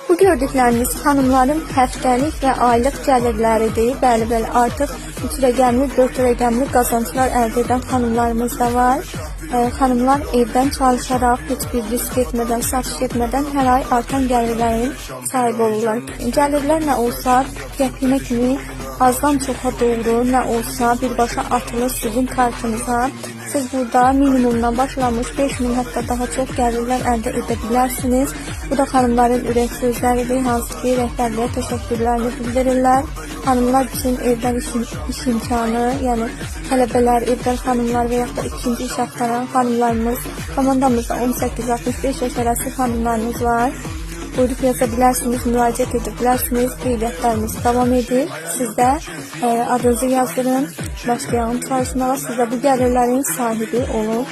Bu gördükləriniz xanımların həftəlik və aylıq gəlirləridir. Bəli, artıq 3 rəqəmli, 4 rəqəmli qazançlar əldə edən xanımlarımız da var. Xanımlar evdən çalışaraq, heç bir risk etmədən, satış etmədən hər ay artan gəlirlərin sahibi olurlar. Gəlirlər nə olsa, qəpiyinə kimi azdan çoxa doğru nə olsa birbaşa atılır sizin kartınıza. Siz burada minimumdan başlamış 5.000 hətta daha çox gəlirlər əldə edə bilərsiniz. Bu da xanımların ürək sözləridir, hansı ki rəhbərliyə təşəkkürlərini bildirirlər. Xanımlar üçün evdən iş imkanı, yəni tələbələr, evdən xanımlar və yaxud da ikinci iş axtaran xanımlarımız, komandamızda 18-65 yaş arası xanımlarımız var. Buyurub yaza bilərsiniz, müraciət edə bilərsiniz, qeydiyyatlarımız davam edir. Siz də adınızı yazdırın, başlayalım çalışmağa, siz də bu gəlirlərin sahibi olun.